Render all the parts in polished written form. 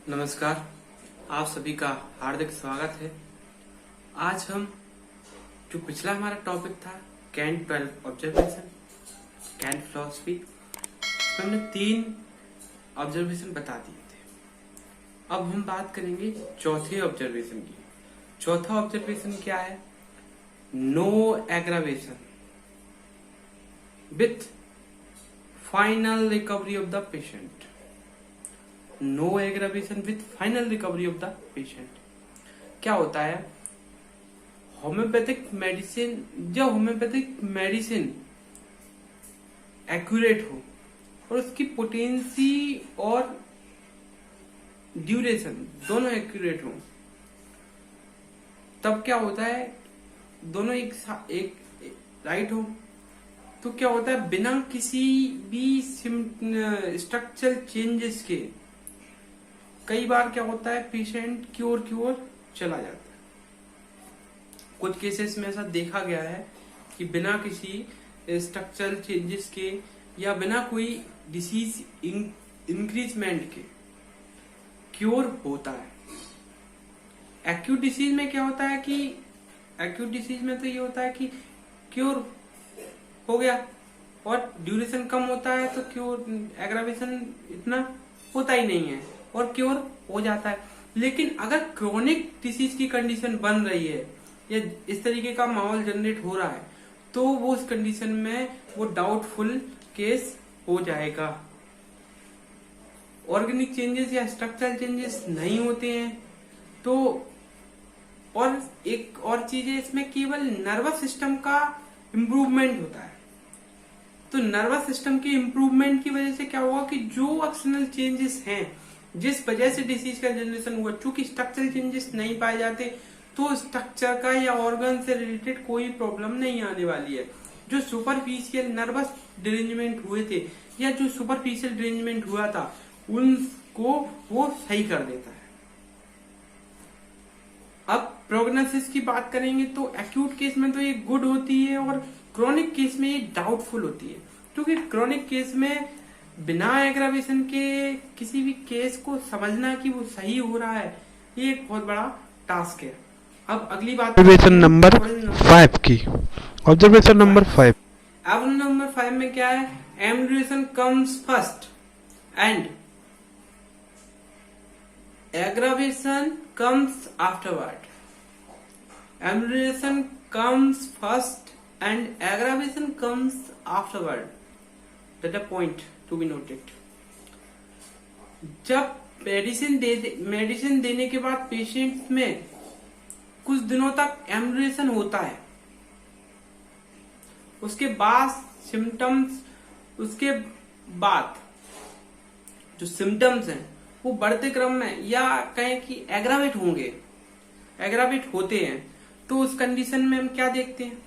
नमस्कार, आप सभी का हार्दिक स्वागत है। आज हम जो पिछला हमारा टॉपिक था कैंट 12 ऑब्जर्वेशन, कैंट फिलॉसफी, हमने 3 ऑब्जर्वेशन बता दिए थे। अब हम बात करेंगे चौथे ऑब्जर्वेशन की। चौथा ऑब्जर्वेशन क्या है? No aggravation with final recovery of the patient. No aggravation with final recovery of the patient. क्या होता है? होम्योपैथिक मेडिसिन, जब होम्योपैथिक मेडिसिन एक्यूरेट हो और उसकी पोटेंसी और ड्यूरेशन दोनों एक्यूरेट हो, तब क्या होता है? दोनों एक राइट हो तो क्या होता है? बिना किसी भी स्ट्रक्चरल चेंजेस के कई बार क्या होता है, पेशेंट क्योर की ओर चला जाता है। कुछ केसेस में ऐसा देखा गया है कि बिना किसी स्ट्रक्चरल चेंजेस के या बिना कोई डिसीज इंक्रीजमेंट के क्योर होता है। एक्यूट डिसीज में क्या होता है कि एक्यूट डिसीज में तो ये होता है कि क्योर हो गया और ड्यूरेशन कम होता है, तो क्योर एग्रावेशन इतना होता ही नहीं है और क्योर हो जाता है। लेकिन अगर क्रोनिक डिसीज की कंडीशन बन रही है या इस तरीके का माहौल जनरेट हो रहा है, तो वो उस कंडीशन में वो डाउटफुल केस हो जाएगा। ऑर्गेनिक चेंजेस या स्ट्रक्चरल चेंजेस नहीं होते हैं तो, और एक और चीज है इसमें, केवल नर्वस सिस्टम का इम्प्रूवमेंट होता है। तो नर्वस सिस्टम के इम्प्रूवमेंट की वजह से क्या होगा कि जो एक्सटर्नल चेंजेस हैं जिस वजह से डिसीज का जनरेशन हुआ, चूंकि स्ट्रक्चरल चेंजेस नहीं पाए जाते तो स्ट्रक्चर का या ऑर्गन से रिलेटेड कोई प्रॉब्लम नहीं आने वाली है। जो सुपरफिशियल नर्वस डिरेंजमेंट हुए थे या जो सुपरफिशियल डिरेंजमेंट हुआ था उनको वो सही कर देता है। अब प्रोग्नोसिस की बात करेंगे तो एक्यूट केस में तो ये गुड होती है और क्रोनिक केस में ये डाउटफुल होती है, क्योंकि क्रोनिक केस में बिना एग्रावेशन के किसी भी केस को समझना कि वो सही हो रहा है, ये एक बहुत बड़ा टास्क है। अब अगली बात ऑब्जर्वेशन नंबर 5 की। Observation number 5। अब नंबर 5 में क्या है? Ambulation comes first and aggravation comes afterward. Ambulation comes first and aggravation comes afterward. That a point to be noted. जब मेडिसिन देने के बाद पेशेंट में कुछ दिनों तक एम्ब्यूलेशन होता है, उसके बाद सिम्टम्स, उसके बाद जो सिम्टम्स हैं वो बढ़ते क्रम में या कहें कि एग्रावेट होंगे, एग्रावेट होते हैं, तो उस कंडीशन में हम क्या देखते हैं?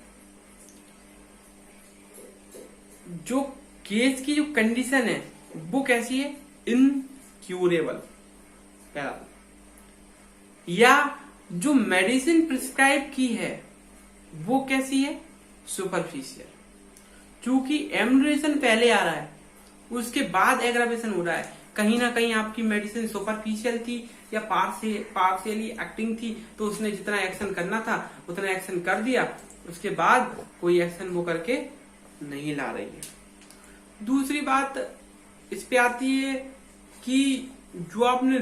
जो केस की जो कंडीशन है वो कैसी है? इनक्यूरेबल। या जो मेडिसिन प्रिस्क्राइब की है वो कैसी है? सुपरफिशियल। क्योंकि एम्ब्यूलेशन पहले आ रहा है, उसके बाद एग्रावेशन हो रहा है। कहीं ना कहीं आपकी मेडिसिन सुपरफिशियल थी या पार्शियली एक्टिंग थी, तो उसने जितना एक्शन करना था उतना एक्शन कर दिया, उसके बाद कोई एक्शन वो करके नहीं ला रही है। दूसरी बात इस पे आती है कि जो आपने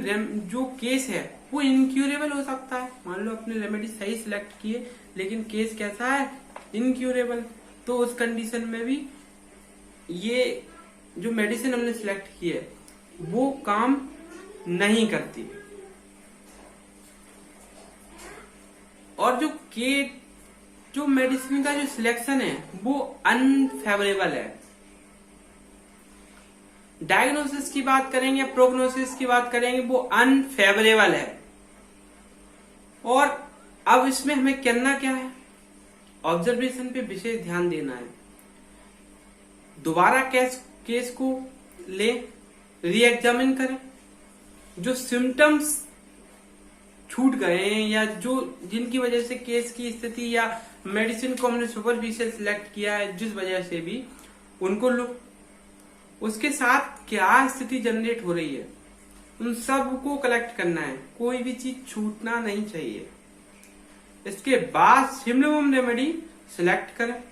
जो केस है वो इनक्यूरेबल हो सकता है। मान लो आपने रेमेडी सही सिलेक्ट किए लेकिन केस कैसा है? इनक्यूरेबल। तो उस कंडीशन में भी ये जो मेडिसिन हमने सिलेक्ट की है वो काम नहीं करती। और जो मेडिसिन का जो सिलेक्शन है वो अनफेवरेबल है। डायग्नोसिस की बात करेंगे, प्रोग्नोसिस की बात करेंगे, वो अनफेवरेबल है। और अब इसमें हमें करना क्या है? ऑब्जर्वेशन पे विशेष ध्यान देना है। दोबारा केस को ले, री एग्जामिन करें। जो सिम्टम्स छूट गए हैं या जो जिनकी वजह से केस की स्थिति या मेडिसिन को हमने सुपरफिशियल सिलेक्ट किया है जिस वजह से भी, उनको लो। उसके साथ क्या स्थिति जनरेट हो रही है उन सब को कलेक्ट करना है, कोई भी चीज छूटना नहीं चाहिए। इसके बाद सिमिलम रेमेडी सिलेक्ट करें।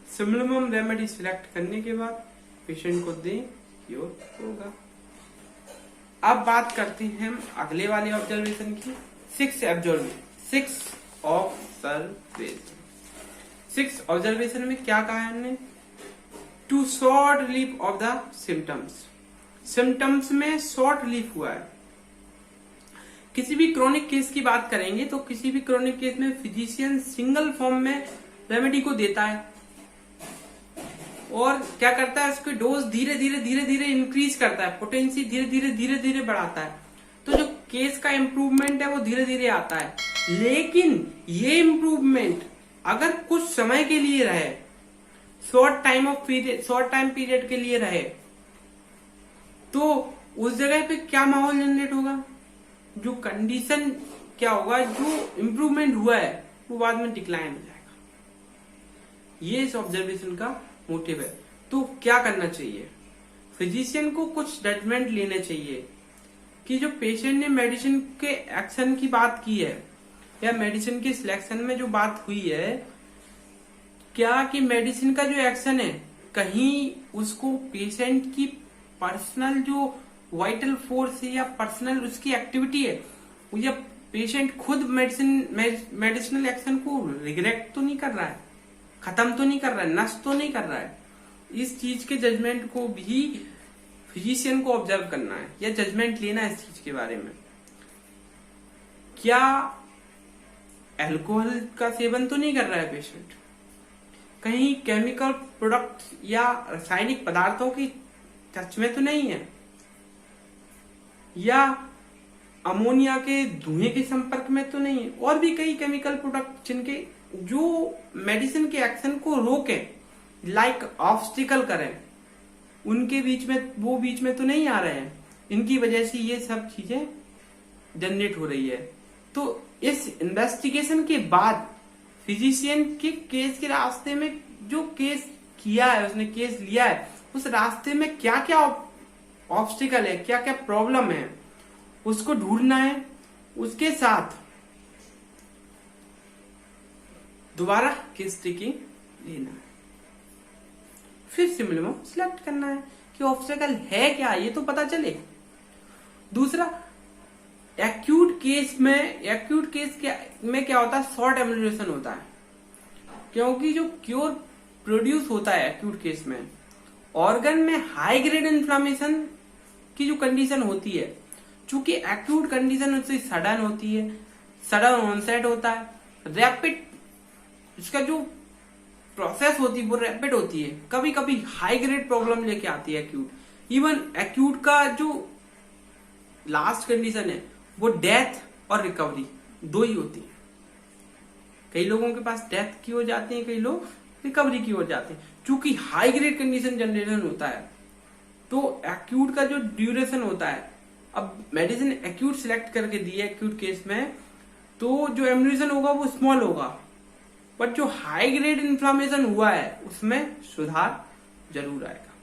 सिमिलम रेमेडी सिलेक्ट करने के बाद पेशेंट को दें, क्योर होगा। अब बात करते हैं हम अगले वाले ऑब्जर्वेशन की, 6 ऑब्जर्वेशन में क्या कहा है हमने, to short relief of the symptoms में शॉर्ट रिलीफ हुआ है। किसी भी क्रोनिक केस की बात करेंगे तो किसी भी क्रोनिक केस में फिजिशियन सिंगल फॉर्म में रेमेडी को देता है और क्या करता है, उसकी डोज धीरे धीरे इंक्रीज करता है, पोटेंसी धीरे धीरे बढ़ाता है। तो जो केस का इंप्रूवमेंट है वो धीरे धीरे आता है, लेकिन ये इंप्रूवमेंट अगर कुछ समय के लिए रहे, शॉर्ट टाइम पीरियड के लिए रहे, तो उस जगह पे क्या माहौल जनरेट होगा, जो कंडीशन क्या होगा, जो इंप्रूवमेंट हुआ है वो बाद में डिक्लाइन हो जाएगा। ये इस ऑब्जर्वेशन का मोटिव है। तो क्या करना चाहिए, फिजिशियन को कुछ जजमेंट लेने चाहिए कि जो पेशेंट ने मेडिसिन के एक्शन की बात की है या मेडिसिन के सिलेक्शन में जो बात हुई है, क्या कि मेडिसिन का जो एक्शन है कहीं उसको पेशेंट की पर्सनल जो वाइटल फोर्स है या पर्सनल उसकी एक्टिविटी है, या पेशेंट खुद मेडिसिनल एक्शन को रिग्रेट तो नहीं कर रहा है, खत्म तो नहीं कर रहा है, नष्ट तो नहीं कर रहा है। इस चीज के जजमेंट को भी फिजिशियन को ऑब्जर्व करना है या जजमेंट लेना है इस चीज के बारे में। क्या अल्कोहल का सेवन तो नहीं कर रहा है पेशेंट, कहीं केमिकल प्रोडक्ट या रासायनिक पदार्थों की टच में तो नहीं है, या अमोनिया के धुएं के संपर्क में तो नहीं है, और भी कई केमिकल प्रोडक्ट जिनके जो मेडिसिन के एक्शन को रोके, लाइक ऑब्स्टिकल करें, उनके बीच में तो नहीं आ रहे हैं, इनकी वजह से ये सब चीजें जनरेट हो रही है। तो इस इन्वेस्टिगेशन के बाद फिजिशियन के केस के रास्ते में जो केस किया है, उसने केस लिया है, उस रास्ते में क्या क्या ऑब्स्टिकल है, क्या क्या प्रॉब्लम है, उसको ढूंढना है। उसके साथ दोबारा केस टेकिंग लेना है, फिर सिमिलम सिलेक्ट करना है कि ऑब्स्टिकल है क्या, ये तो पता चले। दूसरा, एक्यूट केस में क्या होता है, शॉर्ट एम्यूलेशन होता है, क्योंकि जो क्योर प्रोड्यूस होता है एक्यूट केस में, ऑर्गन में हाई ग्रेड इन्फ्लामेशन की जो कंडीशन होती है, चूंकि एक्यूट कंडीशन उससे सडन होती है, सडन ऑनसेट होता है, रैपिड इसका जो प्रोसेस होती है वो रैपिड होती है, कभी कभी हाई ग्रेड प्रॉब्लम लेके आती है एक्यूट। इवन एक्यूट का जो लास्ट कंडीशन है वो डेथ और रिकवरी दो ही होती है। कई लोगों के पास डेथ की हो जाती है, कई लोग रिकवरी की हो जाते हैं। चूंकि हाई ग्रेड कंडीशन जनरेशन होता है तो एक्यूट का जो ड्यूरेशन होता है, अब मेडिसिन एक्यूट सिलेक्ट करके दी है एक्यूट केस में, तो जो एम्यूलेशन होगा वो स्मॉल होगा, बट जो हाई ग्रेड इन्फ्लामेशन हुआ है उसमें सुधार जरूर आएगा।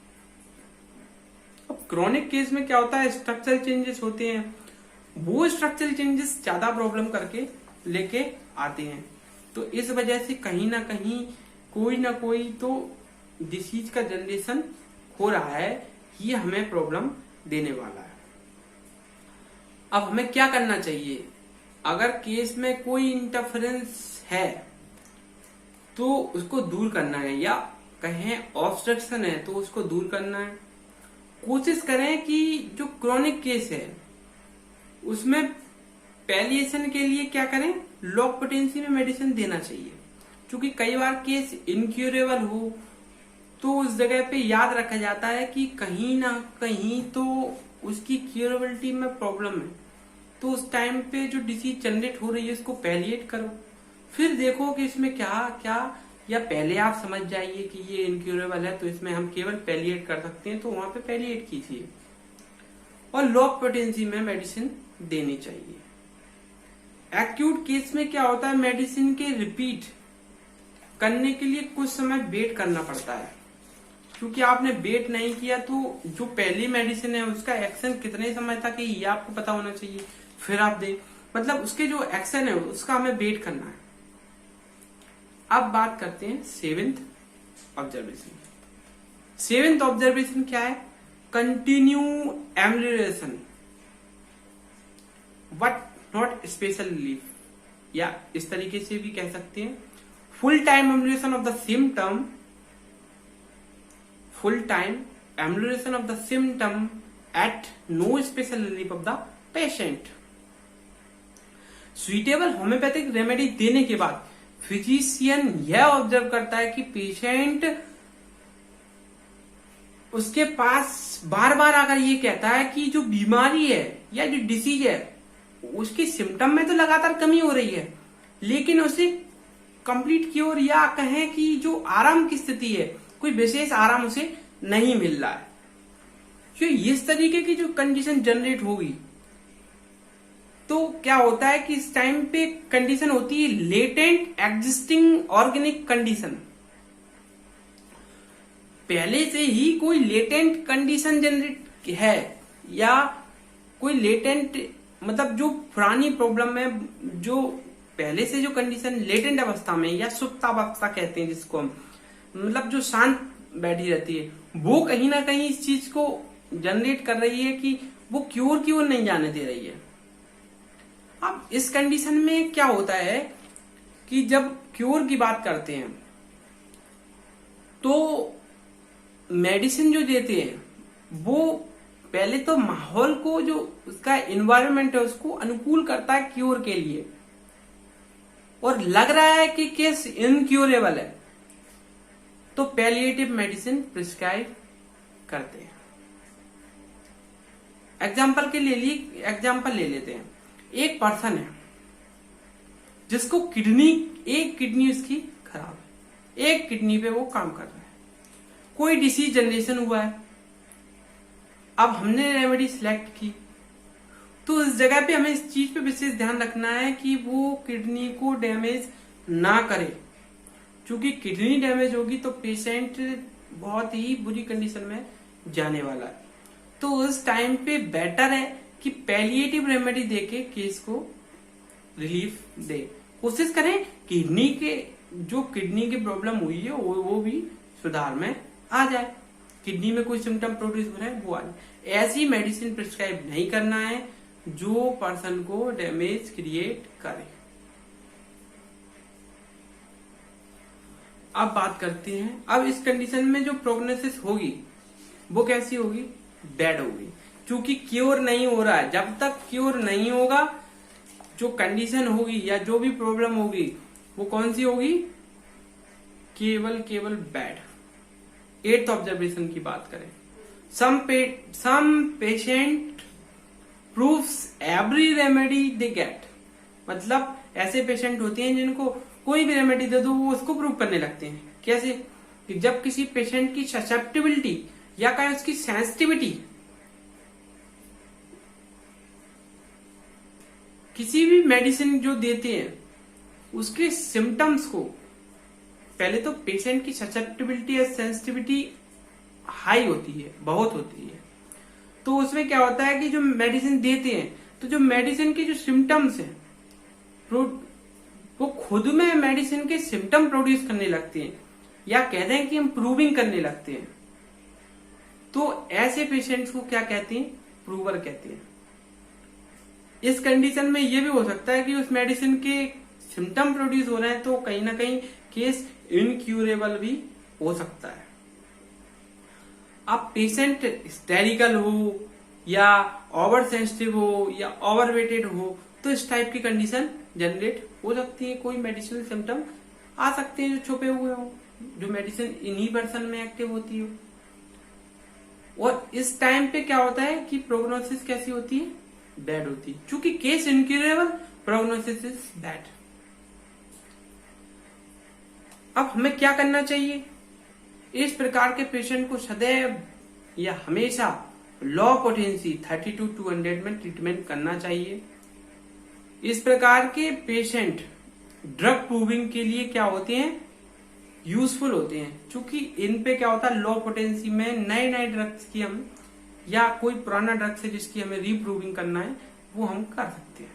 अब क्रोनिक केस में क्या होता है, स्ट्रक्चरल चेंजेस होते हैं, वो स्ट्रक्चरल चेंजेस ज्यादा प्रॉब्लम करके लेके आते हैं। तो इस वजह से कहीं ना कहीं कोई ना कोई तो डिसीज का जनरेशन हो रहा है, ये हमें प्रॉब्लम देने वाला है। अब हमें क्या करना चाहिए, अगर केस में कोई इंटरफेरेंस है तो उसको दूर करना है, या कहें ऑब्स्ट्रक्शन है तो उसको दूर करना है। कोशिश करें कि जो क्रोनिक केस है उसमें पैलिएशन के लिए क्या करें, लो पोटेंसी में मेडिसिन देना चाहिए। क्योंकि कई बार केस इनक्यूरेबल हो तो उस जगह पे याद रखा जाता है कि कहीं ना कहीं तो उसकी क्यूरेबिलिटी में प्रॉब्लम है, तो उस टाइम पे जो डिसीज जनरेट हो रही है उसको पैलिएट करो, फिर देखो कि इसमें क्या क्या, या पहले आप समझ जाइए कि ये इनक्यूरेबल है तो इसमें हम केवल पैलिएट कर सकते हैं, तो वहां पे पैलिएट कीजिए और लो पोटेंसी में मेडिसिन देनी चाहिए। एक्यूट केस में क्या होता है, मेडिसिन के रिपीट करने के लिए कुछ समय वेट करना पड़ता है, क्योंकि आपने वेट नहीं किया, तो जो पहली मेडिसिन है उसका एक्शन कितने समय तक है ये आपको पता होना चाहिए, फिर आप दे, मतलब उसके जो एक्शन है उसका हमें वेट करना है। अब बात करते हैं सेवेंथ ऑब्जर्वेशन। सेवेंथ ऑब्जर्वेशन क्या है? Continue amelioration but not special relief, या इस तरीके से भी कह सकते हैं full time amelioration of the symptom, full time amelioration of the symptom at no special relief of the patient. Suitable homeopathic remedy देने के बाद फिजिशियन यह ऑब्जर्व करता है कि पेशेंट उसके पास बार बार आकर ये कहता है कि जो बीमारी है या जो डिसीज है उसकी सिम्टम में तो लगातार कमी हो रही है, लेकिन उसे कंप्लीट क्योर या कहें कि जो आराम की स्थिति है कोई विशेष आराम उसे नहीं मिल रहा है। जो इस तरीके की जो कंडीशन जनरेट होगी तो क्या होता है कि इस टाइम पे कंडीशन होती है लेटेंट एग्जिस्टिंग ऑर्गेनिक कंडीशन। पहले से ही कोई लेटेंट कंडीशन जनरेट है या कोई लेटेंट मतलब जो पुरानी प्रॉब्लम में जो पहले से जो कंडीशन लेटेंट अवस्था में या सुप्त अवस्था कहते हैं जिसको हम, मतलब जो शांत बैठी रहती है, वो कहीं ना कहीं इस चीज को जनरेट कर रही है कि वो क्योर की ओर नहीं जाने दे रही है। अब इस कंडीशन में क्या होता है कि जब क्योर की बात करते हैं तो मेडिसिन जो देते हैं वो पहले तो माहौल को जो उसका एनवायरनमेंट है उसको अनुकूल करता है क्योर के लिए, और लग रहा है कि केस इनक्योरेबल है तो पैलिएटिव मेडिसिन प्रिस्क्राइब करते हैं। एग्जाम्पल ले लेते हैं। एक पर्सन है जिसको एक किडनी उसकी खराब है, एक किडनी पे वो काम कर रहा है, कोई डिसीज जनरेशन हुआ है। अब हमने रेमेडी सिलेक्ट की तो इस जगह पे हमें इस चीज पे विशेष ध्यान रखना है कि वो किडनी को डैमेज ना करे, क्योंकि किडनी डैमेज होगी तो पेशेंट बहुत ही बुरी कंडीशन में जाने वाला है। तो उस टाइम पे बेटर है कि पैलिएटिव रेमेडी देके केस को रिलीफ दे, कोशिश करें किडनी की प्रॉब्लम हुई है वो भी सुधार में आ जाए, किडनी में कोई सिम्टम प्रोड्यूस हो रहा है वो आ जाए। ऐसी मेडिसिन प्रिस्क्राइब नहीं करना है जो पर्सन को डैमेज क्रिएट करे। अब बात करते हैं, अब इस कंडीशन में जो प्रोग्नोसिस होगी वो कैसी होगी? बैड होगी, क्योंकि क्योर नहीं हो रहा है। जब तक क्योर नहीं होगा जो कंडीशन होगी या जो भी प्रॉब्लम होगी वो कौन सी होगी? केवल बैड। एट्थ ऑब्जर्वेशन की बात करें, some patient proves every remedy they get, मतलब ऐसे पेशेंट होते हैं जिनको कोई भी रेमेडी दे दो वो उसको प्रूव करने लगते हैं। कैसे? कि जब किसी पेशेंट की ससेप्टिबिलिटी या कहें उसकी सेंसिटिविटी किसी भी मेडिसिन जो देते हैं उसके सिम्टम्स को, पहले तो पेशेंट की ससेप्टिबिलिटी या सेंसिटिविटी हाई होती है, बहुत होती है, तो उसमें क्या होता है कि जो मेडिसिन देते हैं तो जो मेडिसिन के जो सिम्टम्स हैं वो खुद में मेडिसिन के सिम्टम प्रोड्यूस करने लगते हैं, या कहते हैं कि हम प्रूविंग करने लगते हैं। तो ऐसे पेशेंट्स को क्या कहते हैं? प्रूवर कहते हैं। इस कंडीशन में ये भी हो सकता है कि उस मेडिसिन के सिम्टम प्रोड्यूस हो रहे हैं तो कहीं ना कहीं केस इनक्यूरेबल भी हो सकता है। अब पेशेंट हिस्टेरिकल हो या ओवर सेंसिटिव हो या ओवर वेटेड हो तो इस टाइप की कंडीशन जनरेट हो सकती है। कोई मेडिसिनल सिम्टम आ सकते हैं जो छुपे हुए हो, जो मेडिसिन इन्हीं पर्सन में एक्टिव होती हो। और इस टाइम पे क्या होता है कि प्रोग्नोसिस कैसी होती है? बैड होती है, क्योंकि case incurable, prognosis is bad. अब हमें क्या करना चाहिए? इस प्रकार के पेशेंट को सदैव या हमेशा लो पोटेंसी 32-200 में ट्रीटमेंट करना चाहिए। इस प्रकार के पेशेंट ड्रग प्रूविंग के लिए क्या होते हैं? यूजफुल होते हैं, क्योंकि इन पे क्या होता है, लो पोटेंसी में नए नए ड्रग्स की हम, या कोई पुराना ड्रग्स है जिसकी हमें रीप्रूविंग करना है, वो हम कर सकते हैं,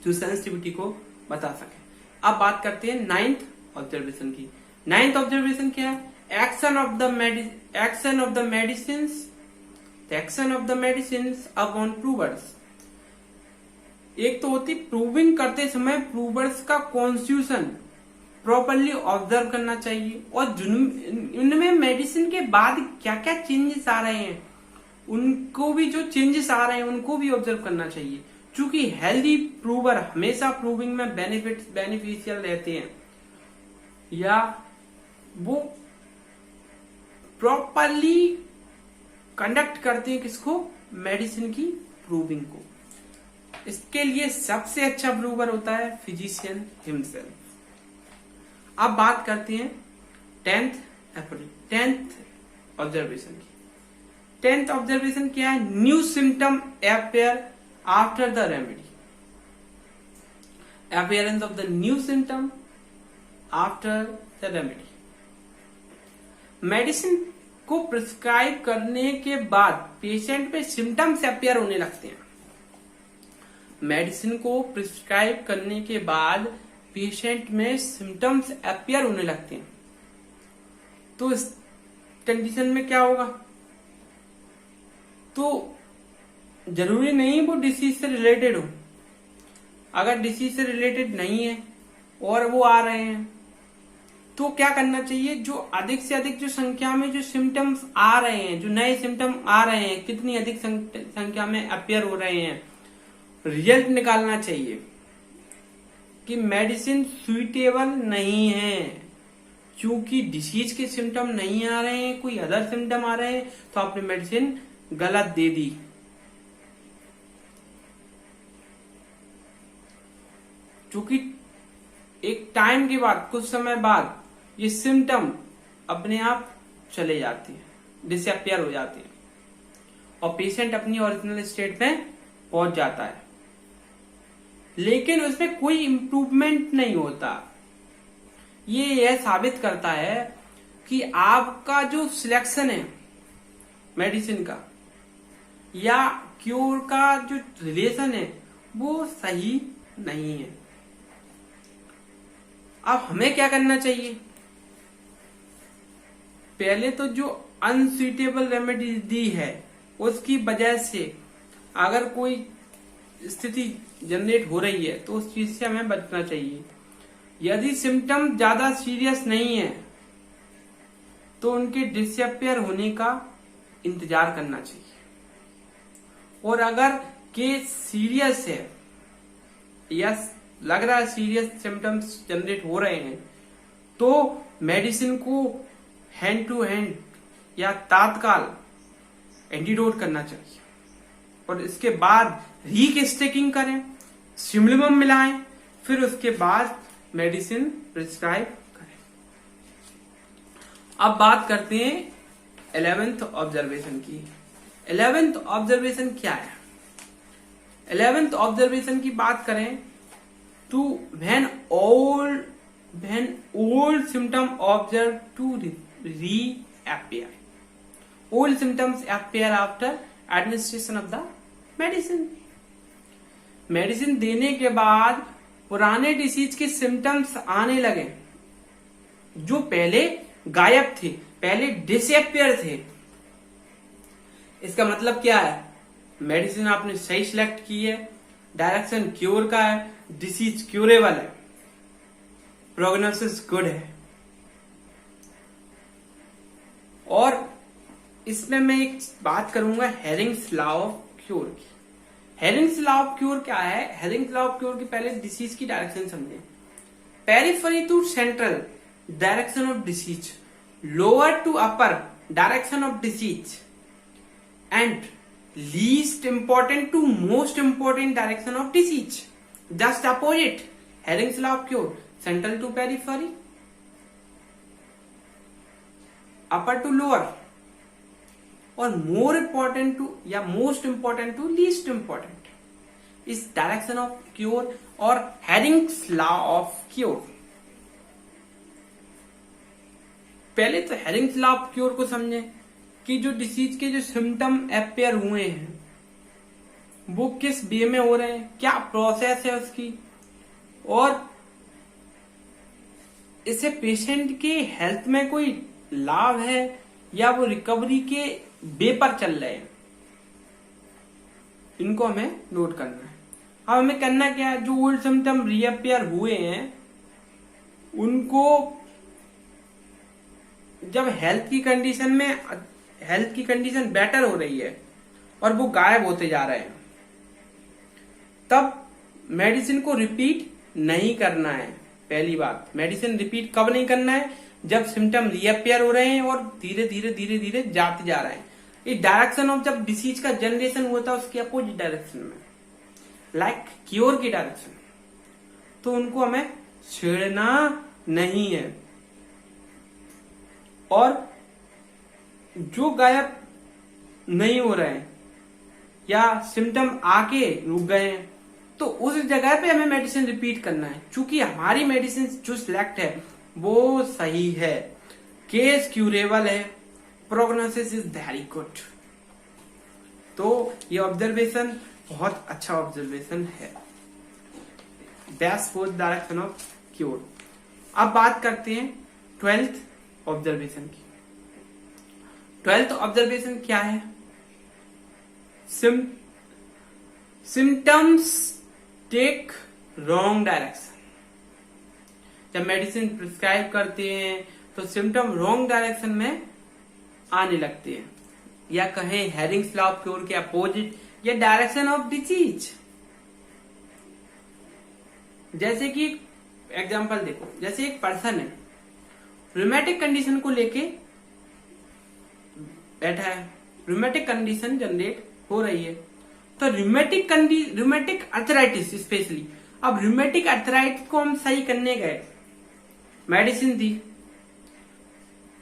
जो सेंसिटिविटी को बता सके। अब बात करते हैं नाइन्थ ऑब्जर्वेशन की। नाइन्थ ऑब्जर्वेशन क्या है? Action of the medicine upon प्रूवर्स। एक तो होती प्रूविंग करते समय प्रूवर्स का कॉन्स्टिट्यूशन प्रॉपरली ऑब्जर्व करना चाहिए, और इनमें मेडिसिन के बाद क्या क्या चेंजेस आ रहे हैं, उनको भी, जो चेंजेस आ रहे हैं उनको भी ऑब्जर्व करना चाहिए, क्योंकि हेल्दी प्रूवर हमेशा प्रूविंग में बेनिफिशियल रहते हैं, या वो प्रॉपरली कंडक्ट करते हैं किसको, मेडिसिन की प्रूविंग को। इसके लिए सबसे अच्छा प्रूवर होता है फिजिशियन हिमसेल्फ। अब बात करते हैं टेंथ ऑब्जर्वेशन की। टेंथ ऑब्जर्वेशन क्या है? New symptom appear after the remedy. appearance of the new symptom after the remedy। Medicine को प्रिस्क्राइब करने के बाद पेशेंट पे सिम्टम्स अपियर होने लगते हैं। मेडिसिन को प्रिस्क्राइब करने के बाद पेशेंट में सिम्टम्स अपियर होने लगते हैं, तो इस कंडीशन में क्या होगा? तो जरूरी नहीं वो डिसीज से रिलेटेड हो। अगर डिसीज से रिलेटेड नहीं है और वो आ रहे हैं, तो क्या करना चाहिए? जो अधिक से अधिक जो संख्या में जो सिम्टम्स आ रहे हैं, जो नए सिम्टम आ रहे हैं, कितनी अधिक संख्या में अपियर हो रहे हैं, रिजल्ट निकालना चाहिए कि मेडिसिन सुइटेबल नहीं है, क्योंकि डिसीज के सिम्टम नहीं आ रहे हैं, कोई अदर सिम्टम आ रहे हैं, तो आपने मेडिसिन गलत दे दी। क्योंकि एक टाइम के बाद, कुछ समय बाद ये सिम्टम अपने आप चले जाते हैं, डिसअपियर हो जाते हैं, और पेशेंट अपनी ओरिजिनल स्टेट पे पहुंच जाता है, लेकिन उसमें कोई इंप्रूवमेंट नहीं होता। ये यह साबित करता है कि आपका जो सिलेक्शन है मेडिसिन का या क्योर का जो रिलेशन है वो सही नहीं है। अब हमें क्या करना चाहिए? पहले तो जो अनसुइटेबल रेमेडी दी है उसकी वजह से अगर कोई स्थिति जनरेट हो रही है तो उस चीज से हमें बचना चाहिए। यदि सिम्टम ज्यादा सीरियस नहीं है तो उनके डिसअपियर होने का इंतजार करना चाहिए, और अगर केस सीरियस है या लग रहा है सीरियस सिम्टम्स जनरेट हो रहे हैं, तो मेडिसिन को हैंड टू हैंड या तात्काल एंटीडोट करना चाहिए, और इसके बाद रीस्टेकिंग करें, सिमुलिमम मिलाएं, फिर उसके बाद मेडिसिन प्रिस्क्राइब करें। अब बात करते हैं 11th ऑब्जर्वेशन की। 11th ऑब्जर्वेशन क्या है? 11th ऑब्जर्वेशन की बात करें तो when old symptom observed to reappear, old symptoms appear after administration of the medicine। Medicine देने के बाद पुराने डिसीज के सिम्टम्स आने लगे जो पहले गायब थे, पहले डिसअपियर थे। इसका मतलब क्या है? मेडिसिन आपने सही सिलेक्ट की है, डायरेक्शन क्योर का है, डिसीज क्यूरेबल है, प्रोग्नोसिस गुड है। और इसमें मैं एक बात करूंगा हेरिंग्स लॉ ऑफ क्योर की। हेरिंग्स लॉ ऑफ क्योर क्या है? हेरिंग्स लॉ ऑफ क्योर की पहले डिसीज की डायरेक्शन समझे। Periphery to central direction of disease, lower to upper direction of disease, and least important to most important direction of disease, just opposite Hering's law of cure, central to periphery, upper to lower, और more important to या most important to least important is direction of cure और Hering's law of cure। पहले तो Hering's law of cure को समझे कि जो disease के जो सिम्टम अपेयर हुए हैं वो किस वे में हो रहे हैं, क्या प्रोसेस है उसकी, और इससे पेशेंट के हेल्थ में कोई लाभ है या वो रिकवरी के वे पर चल रहे हैं, इनको हमें नोट करना है। अब हमें करना क्या है, जो ओल्ड सिम्टम रीअपियर हुए हैं उनको जब हेल्थ की कंडीशन बेटर हो रही है और वो गायब होते जा रहे हैं, तब मेडिसिन को रिपीट नहीं करना है। पहली बात, मेडिसिन रिपीट कब नहीं करना है, जब सिम्टम रीअपियर हो रहे हैं और धीरे धीरे धीरे धीरे जाते जा रहे हैं। इस डायरेक्शन ऑफ जब डिसीज का जनरेशन होता है उसके अपोजिट डायरेक्शन में, लाइक क्योर की डायरेक्शन, तो उनको हमें छेड़ना नहीं है। और जो गायब नहीं हो रहे हैं या सिम्टम आके रुक गए हैं तो उस जगह पे हमें मेडिसिन रिपीट करना है, क्योंकि हमारी मेडिसिन जो सिलेक्ट है वो सही है, केस क्यूरेबल है, प्रोग्नोसिस इज वेरी गुड। तो ये ऑब्जर्वेशन बहुत अच्छा ऑब्जर्वेशन है, best for direction of cure. अब बात करते हैं 12th ऑब्जर्वेशन की। 12th ऑब्जर्वेशन क्या है, सिम्टम्स टेक रॉन्ग डायरेक्शन। जब मेडिसिन प्रिस्क्राइब करते हैं तो सिम्टम रॉन्ग डायरेक्शन में आने लगते हैं, या कहें हेरिंग्स लॉ ऑफ क्योर के अपोजिट, या डायरेक्शन ऑफ डिसीज। जैसे कि एग्जांपल देखो, जैसे एक पर्सन है रूमेटिक कंडीशन को लेके बैठा है, रूमेटिक कंडीशन जनरेट हो रही है, तो रूमेटिक अर्थराइटिस स्पेशली। अब रूमेटिक अर्थराइटिस को हम सही करने गए, मेडिसिन दी,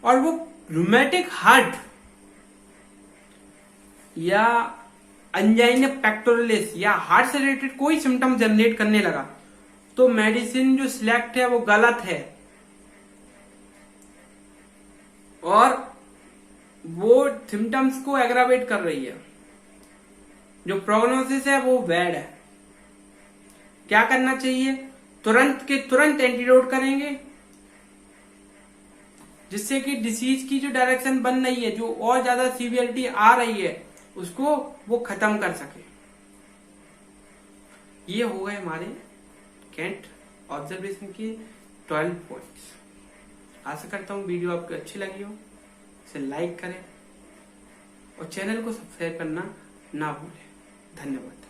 और वो रूमेटिक हार्ट या एंजाइना पेक्टोरलिस या हार्ट से रिलेटेड कोई सिम्टम जनरेट करने लगा, तो मेडिसिन जो सिलेक्ट है वो गलत है और वो सिम्टम्स को एग्रावेट कर रही है। जो प्रोग्नोसिस है वो बैड है। क्या करना चाहिए, तुरंत के तुरंत एंटीडोट करेंगे, जिससे कि डिसीज की जो डायरेक्शन बन रही है, जो और ज्यादा सीवियरिटी आ रही है, उसको वो खत्म कर सके। ये हो गए हमारे कैंट ऑब्जर्वेशन के 12 पॉइंट्स। आशा करता हूँ वीडियो आपको अच्छी लगी हो, इसे लाइक करें और चैनल को सब्सक्राइब करना ना भूलें। धन्यवाद।